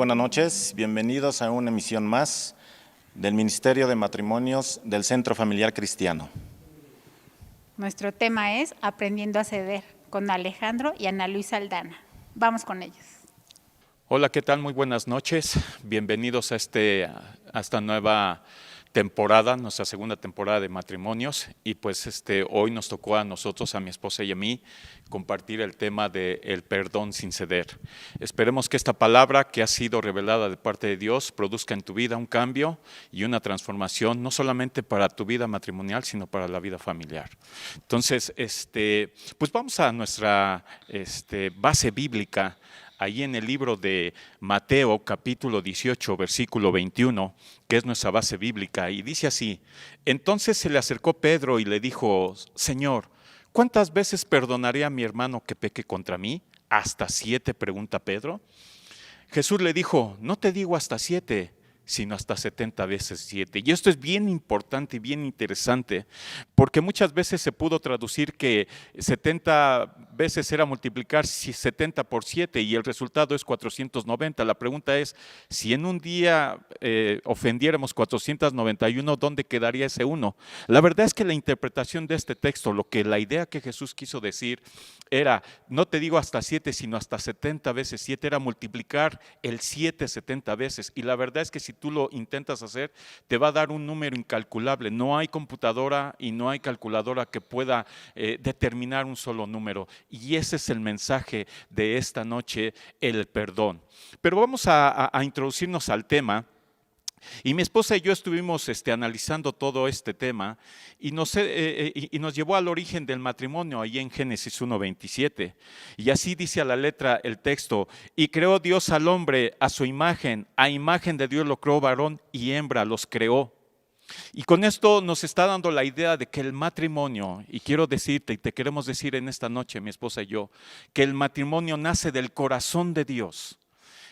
Buenas noches, bienvenidos a una emisión más del Ministerio de Matrimonios del Centro Familiar Cristiano. Nuestro tema es Aprendiendo a ceder con Alejandro y Ana Luisa Aldana. Vamos con ellos. Hola, ¿qué tal? Muy buenas noches. Bienvenidos a esta nueva temporada, nuestra segunda temporada de matrimonios. Y pues hoy nos tocó a nosotros, a mi esposa y a mí, compartir el tema del perdón sin ceder. Esperemos que esta palabra que ha sido revelada de parte de Dios produzca en tu vida un cambio y una transformación, no solamente para tu vida matrimonial, sino para la vida familiar. Entonces, pues vamos a nuestra base bíblica. Ahí en el libro de Mateo, capítulo 18, versículo 21, que es nuestra base bíblica, y dice así: entonces se le acercó Pedro y le dijo: Señor, ¿cuántas veces perdonaré a mi hermano que peque contra mí? ¿Hasta 7? Pregunta Pedro. Jesús le dijo: no te digo hasta 7, sino hasta 70 veces 7. Y esto es bien importante y bien interesante, porque muchas veces se pudo traducir que 70 veces era multiplicar 70 por 7 y el resultado es 490. La pregunta es, si en un día ofendiéramos 491, ¿dónde quedaría ese 1? La verdad es que la interpretación de este texto, la idea que Jesús quiso decir era, no te digo hasta 7, sino hasta 70 veces 7, era multiplicar el 7 70 veces. Y la verdad es que si tú lo intentas hacer, te va a dar un número incalculable. No hay computadora y no hay calculadora que pueda determinar un solo número. Y ese es el mensaje de esta noche, el perdón. Pero vamos a introducirnos al tema. Y mi esposa y yo estuvimos analizando todo este tema y nos llevó al origen del matrimonio, ahí en Génesis 1:27. Y así dice a la letra el texto: y creó Dios al hombre a su imagen, a imagen de Dios lo creó, varón y hembra los creó. Y con esto nos está dando la idea de que el matrimonio, y quiero decirte y te queremos decir en esta noche, mi esposa y yo, que el matrimonio nace del corazón de Dios.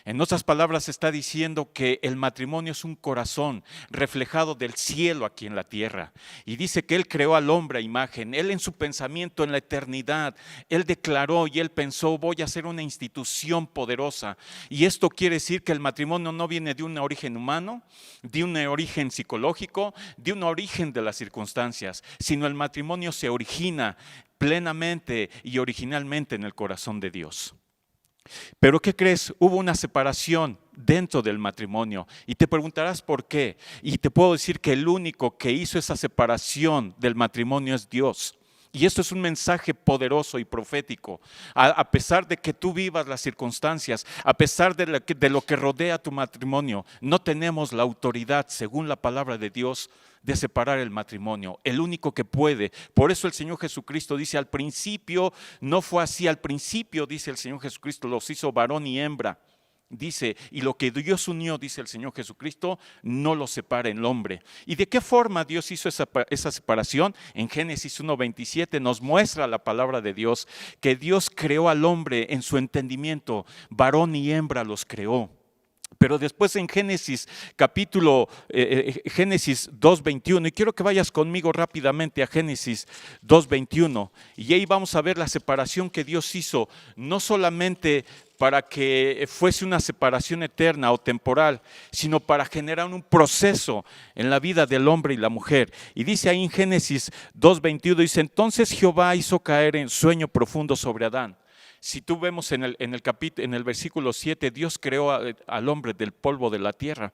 En otras palabras, está diciendo que el matrimonio es un corazón reflejado del cielo aquí en la tierra. Y dice que Él creó al hombre a imagen. Él en su pensamiento en la eternidad, Él declaró y Él pensó: voy a ser una institución poderosa. Y esto quiere decir que el matrimonio no viene de un origen humano, de un origen psicológico, de un origen de las circunstancias, sino el matrimonio se origina plenamente y originalmente en el corazón de Dios. Pero ¿qué crees? Hubo una separación dentro del matrimonio y te preguntarás por qué. Y te puedo decir que el único que hizo esa separación del matrimonio es Dios. Y esto es un mensaje poderoso y profético. A pesar de que tú vivas las circunstancias, a pesar de lo que rodea tu matrimonio, no tenemos la autoridad, según la palabra de Dios, de separar el matrimonio. El único que puede. Por eso el Señor Jesucristo dice: al principio no fue así. Al principio, dice el Señor Jesucristo, los hizo varón y hembra. Dice, y lo que Dios unió, dice el Señor Jesucristo, no lo separa el hombre. ¿Y de qué forma Dios hizo esa separación? En Génesis 1:27 nos muestra la palabra de Dios que Dios creó al hombre en su entendimiento, varón y hembra los creó. Pero después en Génesis Génesis 2:21, y quiero que vayas conmigo rápidamente a Génesis 2:21, y ahí vamos a ver la separación que Dios hizo, no solamente para que fuese una separación eterna o temporal, sino para generar un proceso en la vida del hombre y la mujer. Y dice ahí en Génesis 2:21, dice: entonces Jehová hizo caer en sueño profundo sobre Adán. Si tú vemos en el versículo 7, Dios creó al hombre del polvo de la tierra.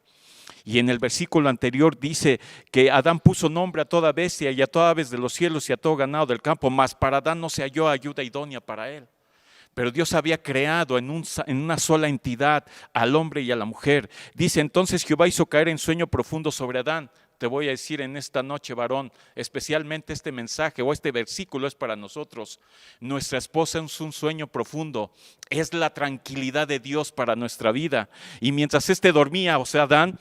Y en el versículo anterior dice que Adán puso nombre a toda bestia y a toda ave de los cielos y a todo ganado del campo, mas para Adán no se halló ayuda idónea para él. Pero Dios había creado en una sola entidad al hombre y a la mujer. Dice: entonces Jehová hizo caer en sueño profundo sobre Adán. Te voy a decir en esta noche, varón, especialmente este mensaje o este versículo es para nosotros. Nuestra esposa es un sueño profundo, es la tranquilidad de Dios para nuestra vida. Y mientras dormía, o sea, Adán,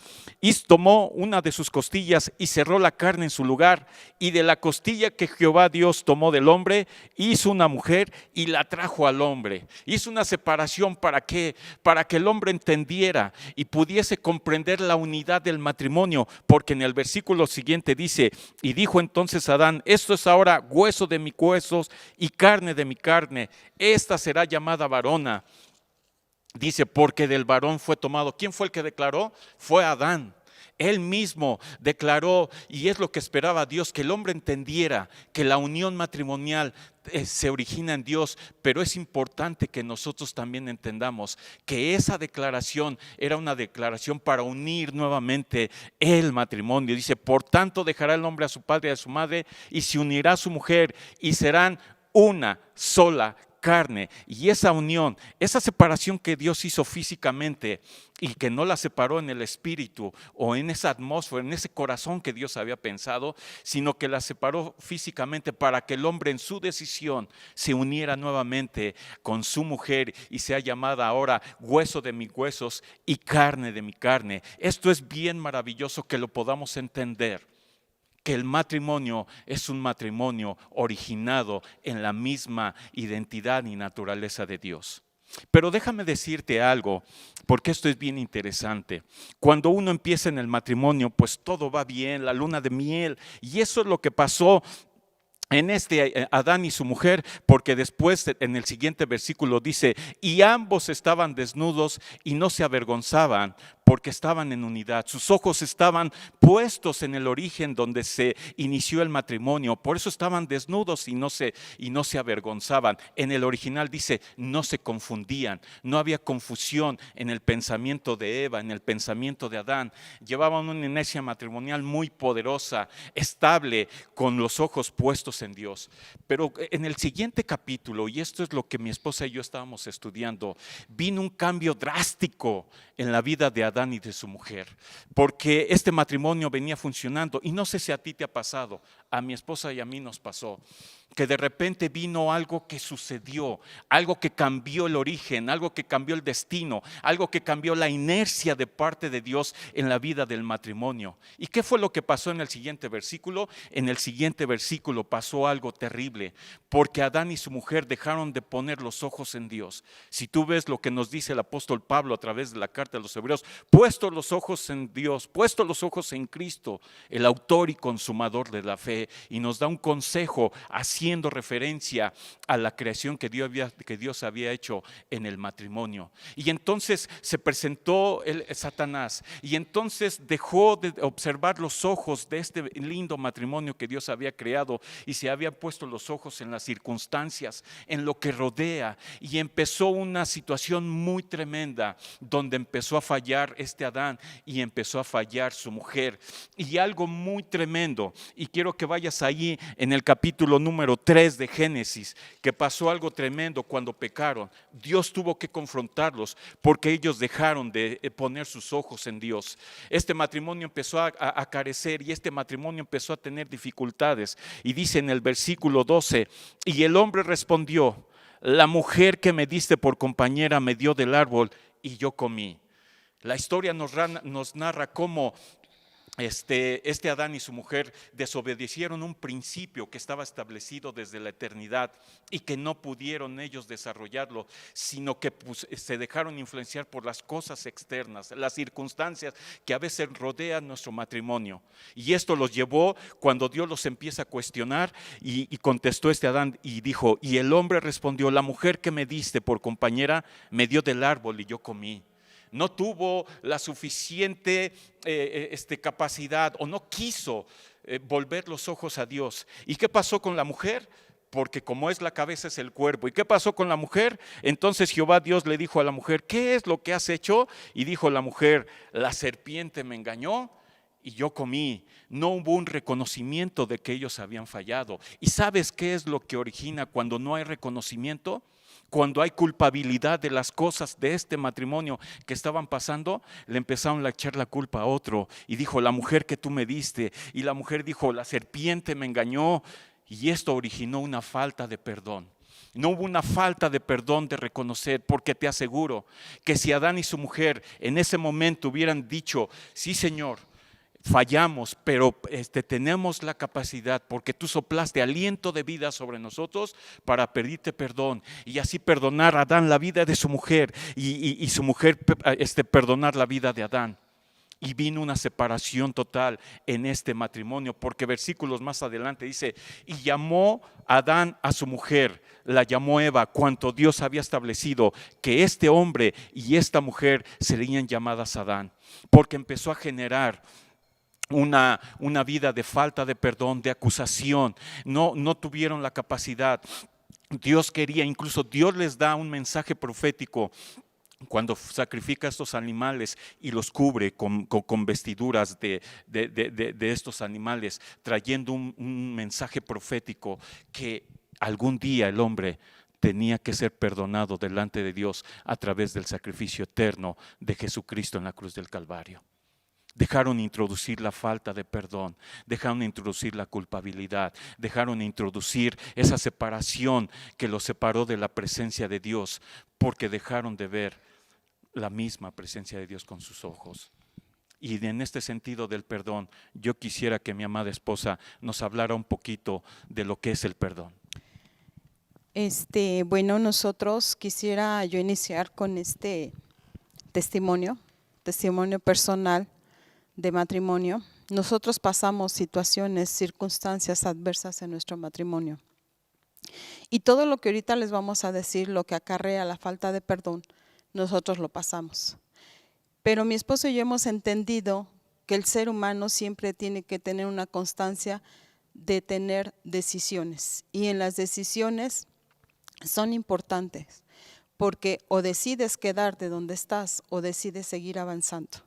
tomó una de sus costillas y cerró la carne en su lugar. Y de la costilla que Jehová Dios tomó del hombre, hizo una mujer y la trajo al hombre. Hizo una separación ¿para qué? Para que el hombre entendiera y pudiese comprender la unidad del matrimonio, porque en el versículo siguiente dice: y dijo entonces Adán: esto es ahora hueso de mis huesos y carne de mi carne, esta será llamada varona. Dice, porque del varón fue tomado. ¿Quién fue el que declaró? Fue Adán. Él mismo declaró, y es lo que esperaba Dios, que el hombre entendiera que la unión matrimonial se origina en Dios, pero es importante que nosotros también entendamos que esa declaración era una declaración para unir nuevamente el matrimonio. Dice, por tanto dejará el hombre a su padre y a su madre y se unirá a su mujer y serán una sola carne. Y esa unión, esa separación que Dios hizo físicamente y que no la separó en el espíritu o en esa atmósfera, en ese corazón que Dios había pensado, sino que la separó físicamente para que el hombre en su decisión se uniera nuevamente con su mujer y sea llamada ahora hueso de mis huesos y carne de mi carne. Esto es bien maravilloso que lo podamos entender, que el matrimonio es un matrimonio originado en la misma identidad y naturaleza de Dios. Pero déjame decirte algo, porque esto es bien interesante. Cuando uno empieza en el matrimonio, pues todo va bien, la luna de miel, y eso es lo que pasó en Adán y su mujer, porque después en el siguiente versículo dice, y ambos estaban desnudos y no se avergonzaban, porque estaban en unidad. Sus ojos estaban puestos en el origen donde se inició el matrimonio, por eso estaban desnudos y no se avergonzaban. En el original dice, no se confundían, no había confusión en el pensamiento de Eva, en el pensamiento de Adán. Llevaban una inercia matrimonial muy poderosa, estable, con los ojos puestos en Dios. Pero en el siguiente capítulo, y esto es lo que mi esposa y yo estábamos estudiando, vino un cambio drástico en la vida de Adán y de su mujer, porque este matrimonio venía funcionando, y no sé si a ti te ha pasado, a mi esposa y a mí nos pasó, que de repente vino algo que sucedió, algo que cambió el origen, algo que cambió el destino, algo que cambió la inercia de parte de Dios en la vida del matrimonio. ¿Y qué fue lo que pasó en el siguiente versículo? En el siguiente versículo pasó algo terrible, porque Adán y su mujer dejaron de poner los ojos en Dios. Si tú ves lo que nos dice el apóstol Pablo a través de la carta de los Hebreos, puesto los ojos en Dios, puesto los ojos en Cristo, el autor y consumador de la fe, y nos da un consejo haciendo referencia a la creación que Dios había hecho en el matrimonio. Y entonces se presentó Satanás, y entonces dejó de observar los ojos de este lindo matrimonio que Dios había creado, y se había puesto los ojos en las circunstancias, en lo que rodea, y empezó una situación muy tremenda, donde empezó a fallar Adán y empezó a fallar su mujer. Y algo muy tremendo, y quiero que vayas ahí en el capítulo número 3 de Génesis, que pasó algo tremendo cuando pecaron. Dios tuvo que confrontarlos porque ellos dejaron de poner sus ojos en Dios. Este matrimonio empezó a carecer, y este matrimonio empezó a tener dificultades, y dice en el versículo 12, y el hombre respondió, la mujer que me diste por compañera me dio del árbol y yo comí. La historia nos narra cómo este Adán y su mujer desobedecieron un principio que estaba establecido desde la eternidad y que no pudieron ellos desarrollarlo, sino que se dejaron influenciar por las cosas externas, las circunstancias que a veces rodean nuestro matrimonio. Y esto los llevó cuando Dios los empieza a cuestionar, y contestó Adán y dijo, y el hombre respondió, la mujer que me diste por compañera me dio del árbol y yo comí. No tuvo la suficiente capacidad, o no quiso volver los ojos a Dios. ¿Y qué pasó con la mujer? Porque como es la cabeza, es el cuerpo. ¿Y qué pasó con la mujer? Entonces Jehová Dios le dijo a la mujer, ¿qué es lo que has hecho? Y dijo la mujer, la serpiente me engañó y yo comí. No hubo un reconocimiento de que ellos habían fallado. ¿Y sabes qué es lo que origina cuando no hay reconocimiento? Cuando hay culpabilidad de las cosas de este matrimonio que estaban pasando, le empezaron a echar la culpa a otro, y dijo, la mujer que tú me diste, y la mujer dijo, la serpiente me engañó, y esto originó una falta de perdón. No hubo una falta de perdón, de reconocer, porque te aseguro que si Adán y su mujer en ese momento hubieran dicho, sí Señor, fallamos, pero tenemos la capacidad, porque tú soplaste aliento de vida sobre nosotros para pedirte perdón, y así perdonar a Adán la vida de su mujer, y su mujer perdonar la vida de Adán. Y vino una separación total en este matrimonio, porque versículos más adelante dice, y llamó Adán a su mujer la llamó Eva, cuanto Dios había establecido que este hombre y esta mujer serían llamadas Adán, porque empezó a generar una vida de falta de perdón, de acusación. No tuvieron la capacidad. Dios quería, incluso Dios les da un mensaje profético cuando sacrifica a estos animales y los cubre con vestiduras de estos animales, trayendo un mensaje profético que algún día el hombre tenía que ser perdonado delante de Dios a través del sacrificio eterno de Jesucristo en la cruz del Calvario. Dejaron introducir la falta de perdón, dejaron introducir la culpabilidad, dejaron introducir esa separación que los separó de la presencia de Dios, porque dejaron de ver la misma presencia de Dios con sus ojos. Y en este sentido del perdón, yo quisiera que mi amada esposa nos hablara un poquito de lo que es el perdón. Bueno, nosotros quisiera yo iniciar con este testimonio personal de matrimonio. Nosotros pasamos situaciones, circunstancias adversas en nuestro matrimonio. Y todo lo que ahorita les vamos a decir, lo que acarrea la falta de perdón, nosotros lo pasamos. Pero mi esposo y yo hemos entendido que el ser humano siempre tiene que tener una constancia de tener decisiones. Y en las decisiones son importantes, porque o decides quedarte donde estás o decides seguir avanzando.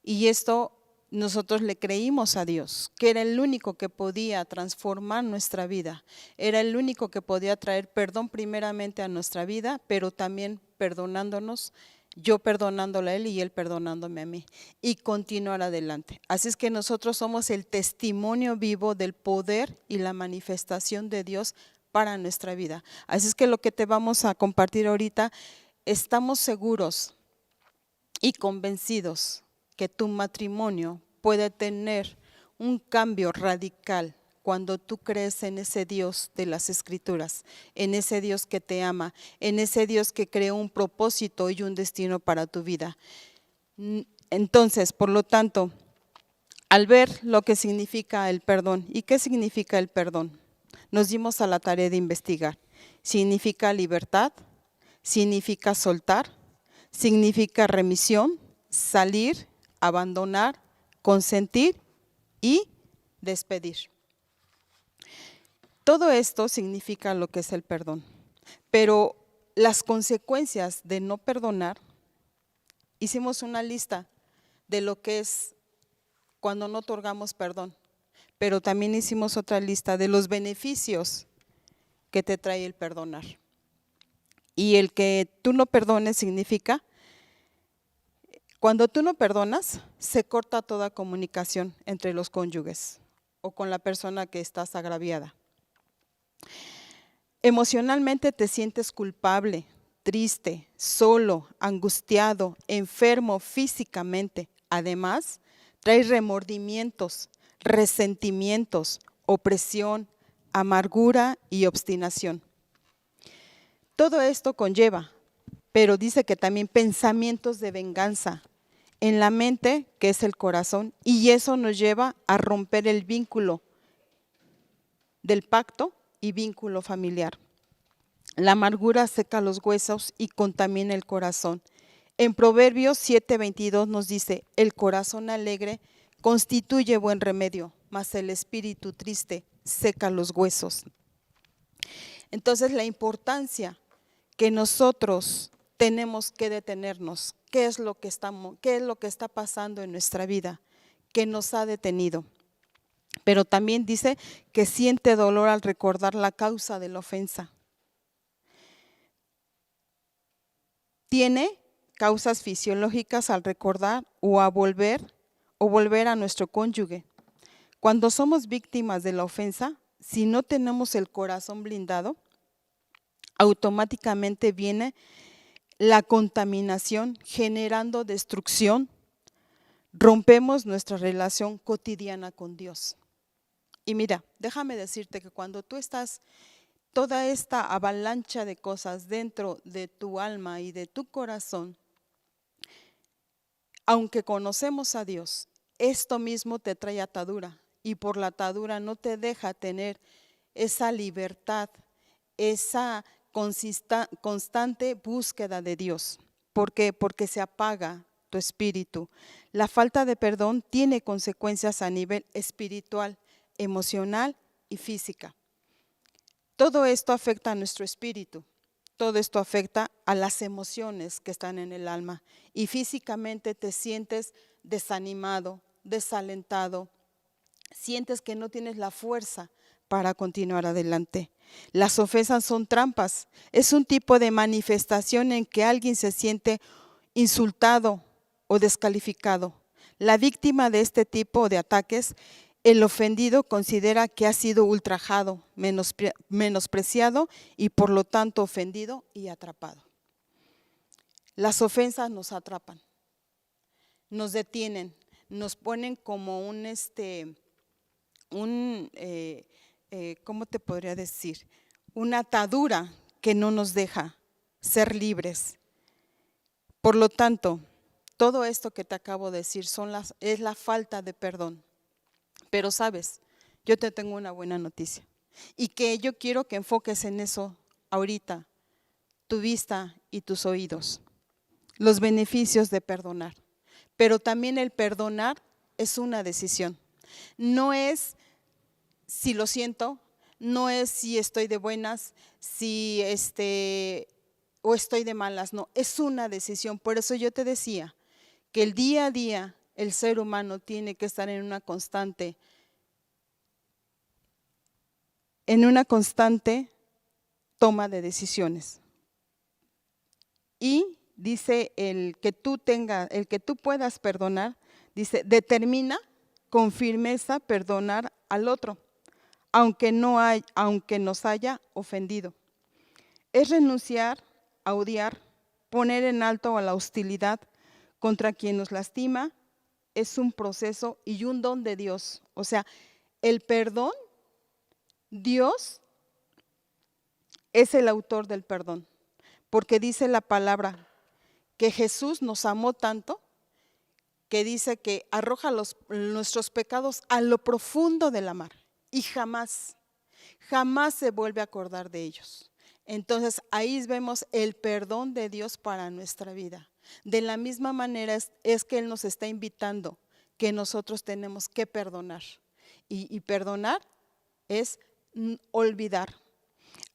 Y esto nosotros le creímos a Dios, que era el único que podía transformar nuestra vida, era el único que podía traer perdón primeramente a nuestra vida, pero también perdonándonos, yo perdonándole a él y él perdonándome a mí, y continuar adelante. Así es que nosotros somos el testimonio vivo del poder y la manifestación de Dios para nuestra vida. Así es que lo que te vamos a compartir ahorita, estamos seguros y convencidos que tu matrimonio puede tener un cambio radical cuando tú crees en ese Dios de las Escrituras, en ese Dios que te ama, en ese Dios que creó un propósito y un destino para tu vida. Entonces, por lo tanto, al ver lo que significa el perdón, ¿y qué significa el perdón? Nos dimos a la tarea de investigar. Significa libertad, significa soltar, significa remisión, salir, abandonar, consentir y despedir. Todo esto significa lo que es el perdón, pero las consecuencias de no perdonar, hicimos una lista de lo que es cuando no otorgamos perdón, pero también hicimos otra lista de los beneficios que te trae el perdonar. Y el que tú no perdones significa, cuando tú no perdonas, se corta toda comunicación entre los cónyuges o con la persona que estás agraviada. Emocionalmente te sientes culpable, triste, solo, angustiado, enfermo físicamente. Además, traes remordimientos, resentimientos, opresión, amargura y obstinación. Todo esto conlleva, pero dice que también pensamientos de venganza en la mente, que es el corazón, y eso nos lleva a romper el vínculo del pacto y vínculo familiar. La amargura seca los huesos y contamina el corazón. En Proverbios 7:22 nos dice, el corazón alegre constituye buen remedio, mas el espíritu triste seca los huesos. Entonces la importancia que nosotros tenemos que detenernos, qué es lo que está pasando en nuestra vida, que nos ha detenido. Pero también dice que siente dolor al recordar la causa de la ofensa. Tiene causas fisiológicas al recordar o volver a nuestro cónyuge. Cuando somos víctimas de la ofensa, si no tenemos el corazón blindado, automáticamente viene la contaminación generando destrucción. Rompemos nuestra relación cotidiana con Dios. Y mira, déjame decirte que cuando tú estás toda esta avalancha de cosas dentro de tu alma y de tu corazón, aunque conocemos a Dios, esto mismo te trae atadura y por la atadura no te deja tener esa libertad, esa constante búsqueda de Dios. ¿Por qué? Porque se apaga tu espíritu. La falta de perdón tiene consecuencias a nivel espiritual, emocional y física. Todo esto afecta a nuestro espíritu. Todo esto afecta a las emociones que están en el alma y físicamente te sientes desanimado, desalentado, sientes que no tienes la fuerza para continuar adelante. Las ofensas son trampas, es un tipo de manifestación en que alguien se siente insultado o descalificado. La víctima de este tipo de ataques, el ofendido considera que ha sido ultrajado, menospreciado y por lo tanto ofendido y atrapado. Las ofensas nos atrapan, nos detienen, nos ponen como ¿cómo te podría decir? Una atadura que no nos deja ser libres. Por lo tanto, todo esto que te acabo de decir es la falta de perdón. Pero sabes, yo te tengo una buena noticia y que yo quiero que enfoques en eso ahorita, tu vista y tus oídos. Los beneficios de perdonar. Pero también el perdonar es una decisión. No es si lo siento, no es si estoy de buenas, o estoy de malas, no, es una decisión. Por eso yo te decía que el día a día el ser humano tiene que estar en una constante toma de decisiones. Y dice el que tú puedas perdonar, dice, determina con firmeza perdonar al otro, aunque nos haya ofendido. Es renunciar a odiar, poner en alto a la hostilidad contra quien nos lastima. Es un proceso y un don de Dios. O sea, el perdón, Dios es el autor del perdón, porque dice la palabra que Jesús nos amó tanto que dice que arroja nuestros pecados a lo profundo de la mar y jamás se vuelve a acordar de ellos. Entonces ahí vemos el perdón de Dios para nuestra vida. De la misma manera es que Él nos está invitando que nosotros tenemos que perdonar. Y perdonar es olvidar.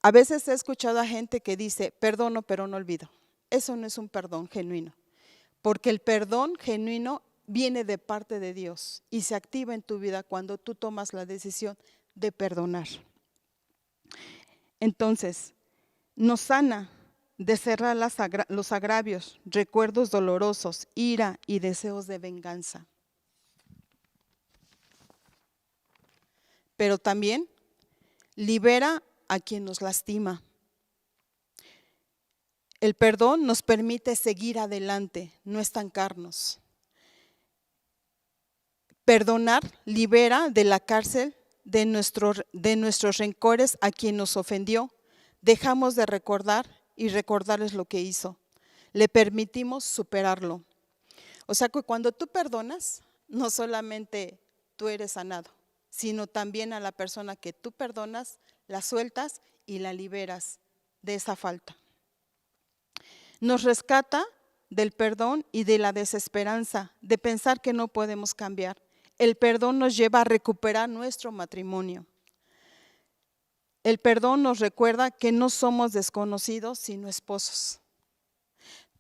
A veces he escuchado a gente que dice, perdono pero no olvido. Eso no es un perdón genuino, porque el perdón genuino viene de parte de Dios y se activa en tu vida cuando tú tomas la decisión de perdonar. Entonces, nos sana de cerrar los agravios, recuerdos dolorosos, ira y deseos de venganza. Pero también libera a quien nos lastima. El perdón nos permite seguir adelante, no estancarnos. Perdonar libera de la cárcel de nuestros rencores a quien nos ofendió. Dejamos de recordar y recordarles lo que hizo. Le permitimos superarlo. O sea que cuando tú perdonas, no solamente tú eres sanado, sino también a la persona que tú perdonas, la sueltas y la liberas de esa falta. Nos rescata del perdón y de la desesperanza, de pensar que no podemos cambiar. El perdón nos lleva a recuperar nuestro matrimonio. El perdón nos recuerda que no somos desconocidos, sino esposos.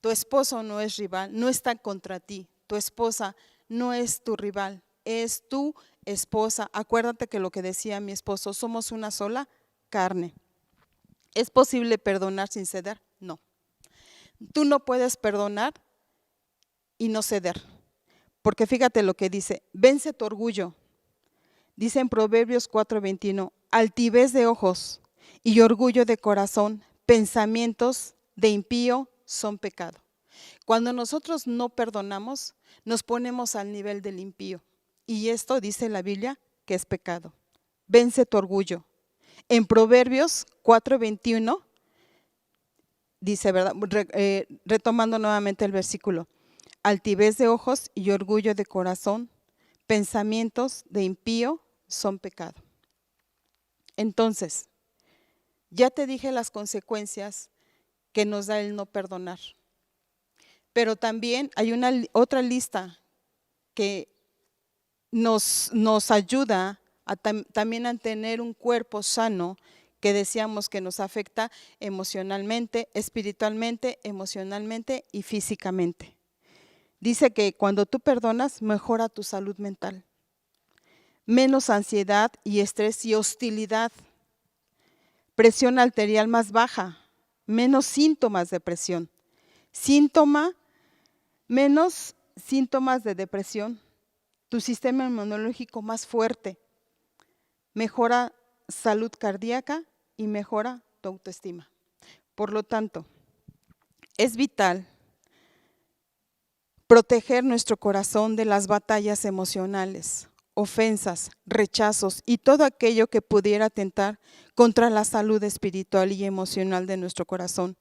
Tu esposo no es rival, no está contra ti. Tu esposa no es tu rival, es tu esposa. Acuérdate que lo que decía mi esposo, somos una sola carne. ¿Es posible perdonar sin ceder? No. Tú no puedes perdonar y no ceder. Porque fíjate lo que dice, vence tu orgullo. Dice en Proverbios 4:21, altivez de ojos y orgullo de corazón, pensamientos de impío son pecado. Cuando nosotros no perdonamos, nos ponemos al nivel del impío. Y esto dice la Biblia que es pecado. Vence tu orgullo. En Proverbios 4:21 dice, ¿verdad? Retomando nuevamente el versículo, altivez de ojos y orgullo de corazón, pensamientos de impío son pecado. Entonces, Ya te dije las consecuencias que nos da el no perdonar. Pero también hay otra lista que nos ayuda también a tener un cuerpo sano, que decíamos que nos afecta emocionalmente, espiritualmente, emocionalmente y físicamente. Dice que cuando tú perdonas, mejora tu salud mental. Menos ansiedad y estrés y hostilidad. Presión arterial más baja, menos síntomas de depresión. Menos síntomas de depresión. Tu sistema inmunológico más fuerte. Mejora salud cardíaca y mejora tu autoestima. Por lo tanto, es vital proteger nuestro corazón de las batallas emocionales, ofensas, rechazos y todo aquello que pudiera atentar contra la salud espiritual y emocional de nuestro corazón.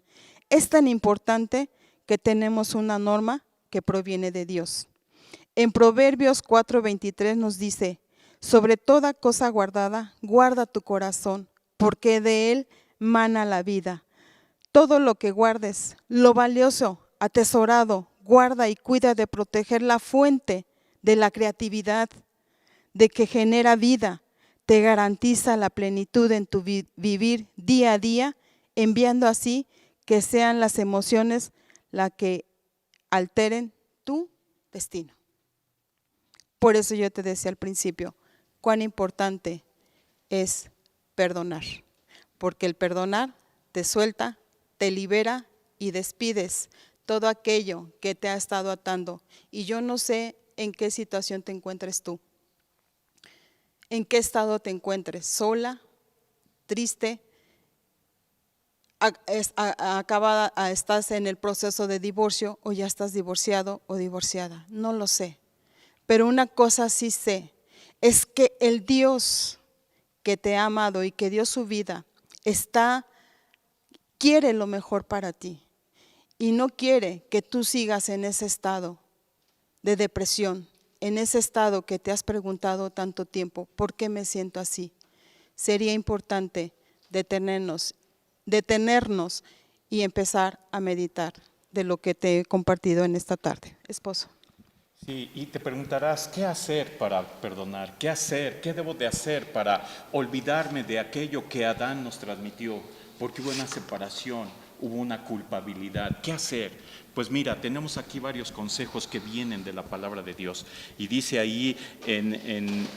Es tan importante que tenemos una norma que proviene de Dios. En Proverbios 4:23 nos dice: sobre toda cosa guardada, guarda tu corazón, porque de él mana la vida. Todo lo que guardes, lo valioso, atesorado, guarda y cuida de proteger la fuente de la creatividad, de que genera vida, te garantiza la plenitud en tu vivir día a día, enviando así que sean las emociones las que alteren tu destino. Por eso yo te decía al principio, cuán importante es perdonar, porque el perdonar te suelta, te libera y despides todo aquello que te ha estado atando. Y yo no sé en qué situación te encuentres tú, en qué estado te encuentres, sola, triste, estás en el proceso de divorcio o ya estás divorciado o divorciada, no lo sé. Pero una cosa sí sé, es que el Dios que te ha amado y que dio su vida, quiere lo mejor para ti y no quiere que tú sigas en ese estado de depresión, en ese estado que te has preguntado tanto tiempo, ¿por qué me siento así? Sería importante detenernos y empezar a meditar de lo que te he compartido en esta tarde. Esposo. Sí, y te preguntarás, ¿qué hacer para perdonar? ¿Qué hacer? ¿Qué debo de hacer para olvidarme de aquello que Adán nos transmitió? Porque hubo una separación, hubo una culpabilidad. ¿Qué hacer? Pues mira, tenemos aquí varios consejos que vienen de la palabra de Dios. Y dice ahí en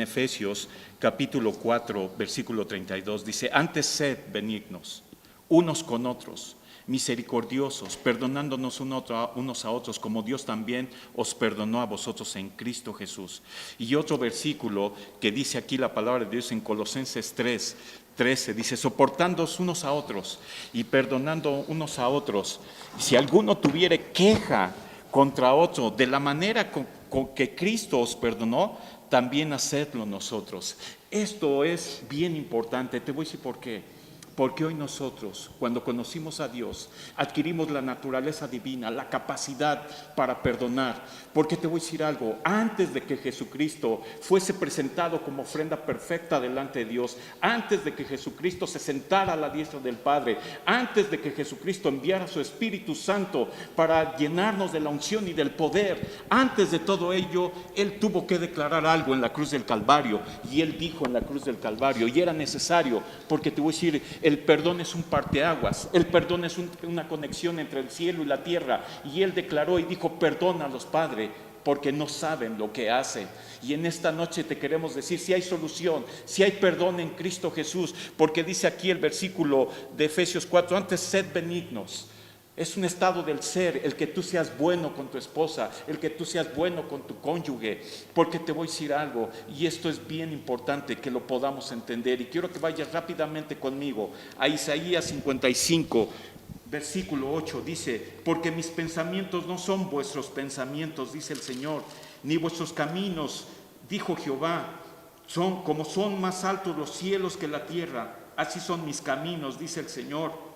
Efesios capítulo 4, versículo 32, dice: antes sed benignos unos con otros, misericordiosos, perdonándonos unos a otros, como Dios también os perdonó a vosotros en Cristo Jesús. Y otro versículo que dice aquí la palabra de Dios en Colosenses 3:13, dice: soportándoos unos a otros y perdonando unos a otros, y si alguno tuviere queja contra otro, de la manera con que Cristo os perdonó, también hacedlo nosotros. Esto es bien importante, te voy a decir por qué. Porque hoy nosotros, cuando conocimos a Dios, adquirimos la naturaleza divina, la capacidad para perdonar. Porque te voy a decir algo, antes de que Jesucristo fuese presentado como ofrenda perfecta delante de Dios, antes de que Jesucristo se sentara a la diestra del Padre, antes de que Jesucristo enviara su Espíritu Santo para llenarnos de la unción y del poder, antes de todo ello, Él tuvo que declarar algo en la cruz del Calvario. Y Él dijo en la cruz del Calvario, y era necesario, porque te voy a decir, el perdón es un parteaguas, el perdón es una conexión entre el cielo y la tierra. Y Él declaró y dijo: perdónalos, Padre, porque no saben lo que hacen. Y en esta noche te queremos decir, si hay solución, si hay perdón en Cristo Jesús, porque dice aquí el versículo de Efesios 4, antes sed benignos. Es un estado del ser, el que tú seas bueno con tu esposa, el que tú seas bueno con tu cónyuge, porque te voy a decir algo, y esto es bien importante que lo podamos entender, y quiero que vayas rápidamente conmigo a Isaías 55, versículo 8, dice: porque mis pensamientos no son vuestros pensamientos, dice el Señor, ni vuestros caminos, dijo Jehová, como son más altos los cielos que la tierra, así son mis caminos, dice el Señor,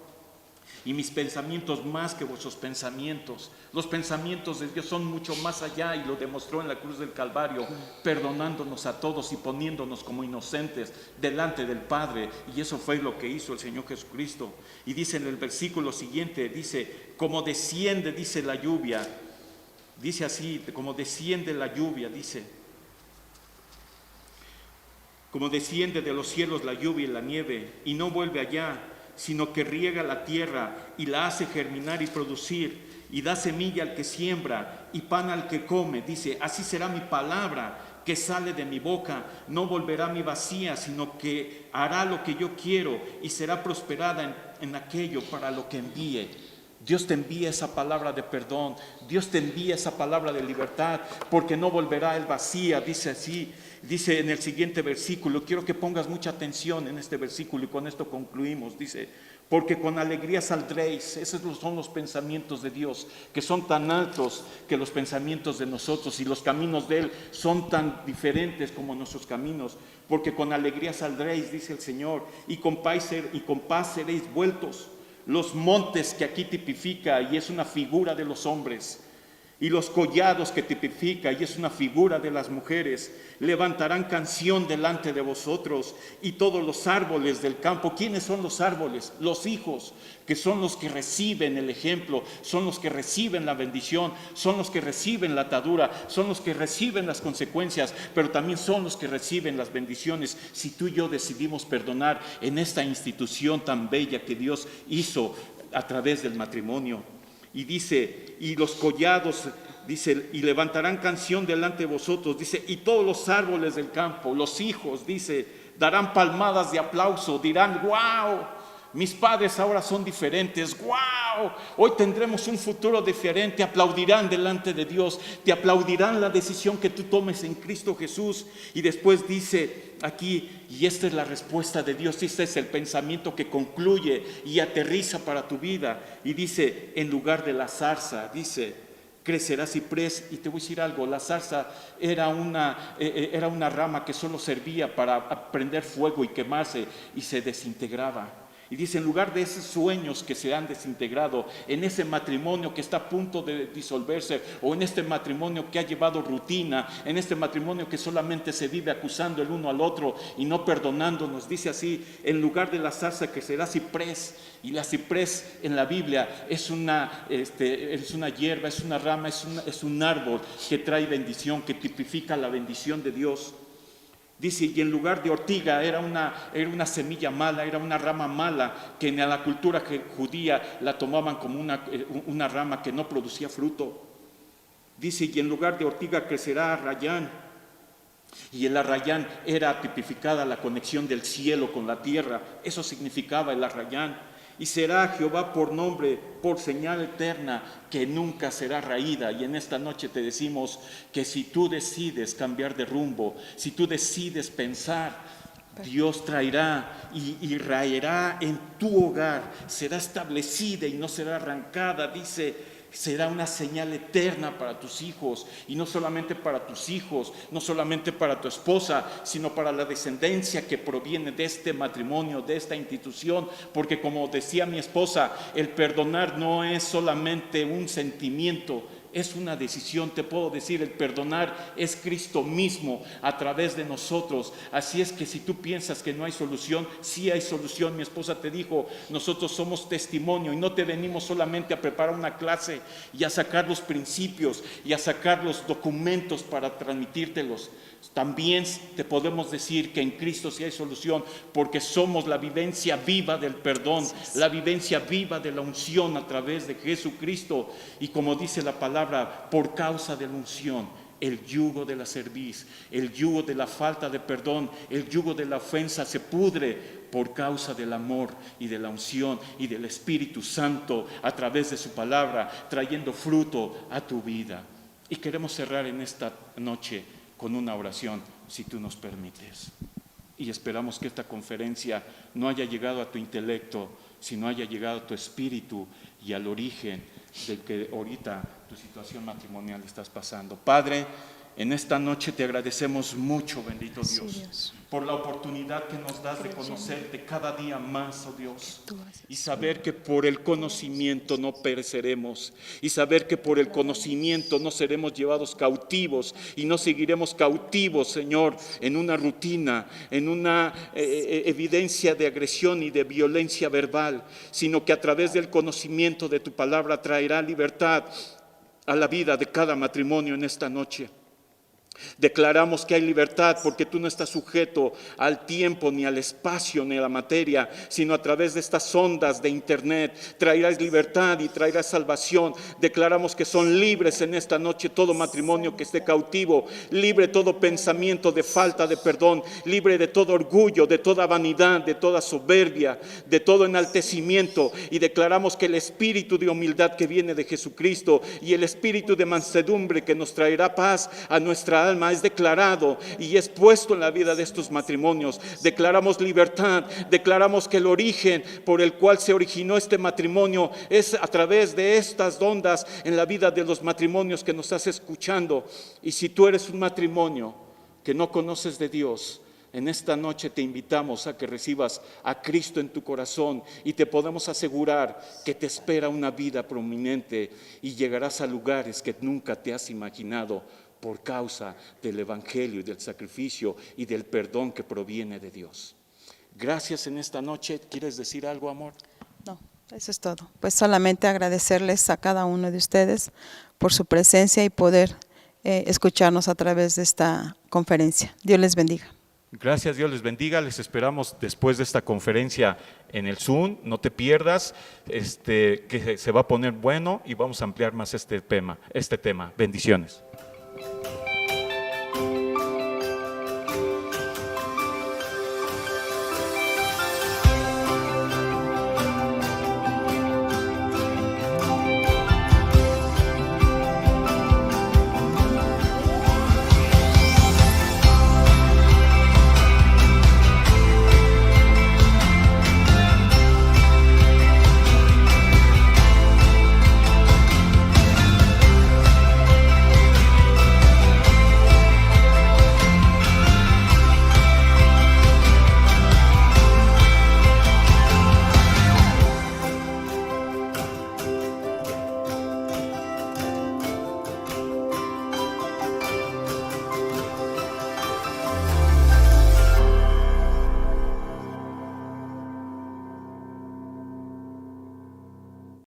Y mis pensamientos más que vuestros pensamientos. Los pensamientos de Dios son mucho más allá, y lo demostró en la cruz del Calvario, perdonándonos a todos y poniéndonos como inocentes delante del Padre. Y eso fue lo que hizo el Señor Jesucristo. Y dice en el versículo siguiente, dice, como desciende, dice la lluvia, dice así, como desciende la lluvia, dice, como desciende de los cielos la lluvia y la nieve, y no vuelve allá, sino que riega la tierra y la hace germinar y producir, y da semilla al que siembra y pan al que come. Dice, así será mi palabra que sale de mi boca, no volverá a mí vacía, sino que hará lo que yo quiero y será prosperada en aquello para lo que envíe. Dios te envía esa palabra de perdón, Dios te envía esa palabra de libertad, porque no volverá a él vacía. Dice así, dice en el siguiente versículo, quiero que pongas mucha atención en este versículo y con esto concluimos. Dice, porque con alegría saldréis. Esos son los pensamientos de Dios, que son tan altos que los pensamientos de nosotros, y los caminos de Él son tan diferentes como nuestros caminos. Porque con alegría saldréis, dice el Señor, y con paz seréis vueltos. Los montes, que aquí tipifica y es una figura de los hombres, y los collados, que tipifica y es una figura de las mujeres, levantarán canción delante de vosotros, y todos los árboles del campo. ¿Quiénes son los árboles? Los hijos, que son los que reciben el ejemplo, son los que reciben la bendición, son los que reciben la atadura, son los que reciben las consecuencias, pero también son los que reciben las bendiciones. Si tú y yo decidimos perdonar en esta institución tan bella que Dios hizo a través del matrimonio. Y dice, y los collados, dice, y levantarán canción delante de vosotros, dice, y todos los árboles del campo, los hijos, dice, darán palmadas de aplauso, dirán, wow, mis padres ahora son diferentes, wow, hoy tendremos un futuro diferente. Aplaudirán delante de Dios, te aplaudirán la decisión que tú tomes en Cristo Jesús. Y después dice aquí, y esta es la respuesta de Dios, este es el pensamiento que concluye y aterriza para tu vida. Y dice, en lugar de la zarza, dice, crecerá ciprés. Y te voy a decir algo, la zarza era una rama que solo servía para prender fuego y quemarse, y se desintegraba. Y dice, en lugar de esos sueños que se han desintegrado, en ese matrimonio que está a punto de disolverse, o en este matrimonio que ha llevado rutina, en este matrimonio que solamente se vive acusando el uno al otro y no perdonándonos, dice así, en lugar de la zarza crecerá ciprés. Y la ciprés en la Biblia es una hierba, es una rama, es un árbol que trae bendición, que tipifica la bendición de Dios. Dice, y en lugar de ortiga era una semilla mala, era una rama mala, que en la cultura judía la tomaban como una rama que no producía fruto. Dice, y en lugar de ortiga crecerá arrayán. Y el arrayán era tipificada la conexión del cielo con la tierra. Eso significaba el arrayán. Y será Jehová por nombre, por señal eterna, que nunca será raída. Y en esta noche te decimos que si tú decides cambiar de rumbo, si tú decides pensar, Dios traerá y raerá en tu hogar, será establecida y no será arrancada. Dice, será una señal eterna para tus hijos, y no solamente para tus hijos, no solamente para tu esposa, sino para la descendencia que proviene de este matrimonio, de esta institución. Porque como decía mi esposa, el perdonar no es solamente un sentimiento, es una decisión. Te puedo decir, el perdonar es Cristo mismo a través de nosotros. Así es que si tú piensas que no hay solución, sí hay solución. Mi esposa te dijo, nosotros somos testimonio, y no te venimos solamente a preparar una clase y a sacar los principios y a sacar los documentos para transmitírtelos. También te podemos decir que en Cristo sí hay solución, porque somos la vivencia viva del perdón, la vivencia viva de la unción a través de Jesucristo. Y como dice la palabra, por causa de la unción, el yugo de la cerviz, el yugo de la falta de perdón, el yugo de la ofensa se pudre por causa del amor y de la unción y del Espíritu Santo a través de su palabra, trayendo fruto a tu vida. Y queremos cerrar en esta noche con una oración, si tú nos permites. Y esperamos que esta conferencia no haya llegado a tu intelecto, sino haya llegado a tu espíritu y al origen del que ahorita tu situación matrimonial estás pasando. Padre, En esta noche te agradecemos mucho, bendito Sí, Dios, Dios. por la oportunidad que nos das de conocerte cada día más, oh Dios, y saber que por el conocimiento no pereceremos, y saber que por el conocimiento no seremos llevados cautivos y no seguiremos cautivos, Señor, en una rutina, en una evidencia de agresión y de violencia verbal, sino que a través del conocimiento de tu palabra traerá libertad a la vida de cada matrimonio en esta noche. Declaramos que hay libertad porque tú no estás sujeto al tiempo, ni al espacio, ni a la materia, sino a través de estas ondas de internet traerás libertad y traerás salvación. Declaramos que son libres en esta noche todo matrimonio que esté cautivo, libre todo pensamiento de falta de perdón, libre de todo orgullo, de toda vanidad, de toda soberbia, de todo enaltecimiento, y declaramos que el espíritu de humildad que viene de Jesucristo y el espíritu de mansedumbre que nos traerá paz a nuestra alma es declarado y es puesto en la vida de estos matrimonios. Declaramos libertad, declaramos que el origen por el cual se originó este matrimonio es a través de estas ondas en la vida de los matrimonios que nos estás escuchando. Y si tú eres un matrimonio que no conoces de Dios, en esta noche te invitamos a que recibas a Cristo en tu corazón y te podemos asegurar que te espera una vida prominente y llegarás a lugares que nunca te has imaginado por causa del evangelio y del sacrificio y del perdón que proviene de Dios. Gracias en esta noche. ¿Quieres decir algo, amor? No, eso es todo. Pues solamente agradecerles a cada uno de ustedes por su presencia y poder escucharnos a través de esta conferencia. Dios les bendiga. Gracias, Dios les bendiga. Les esperamos después de esta conferencia en el Zoom. No te pierdas, que se va a poner bueno y vamos a ampliar más este tema. Bendiciones.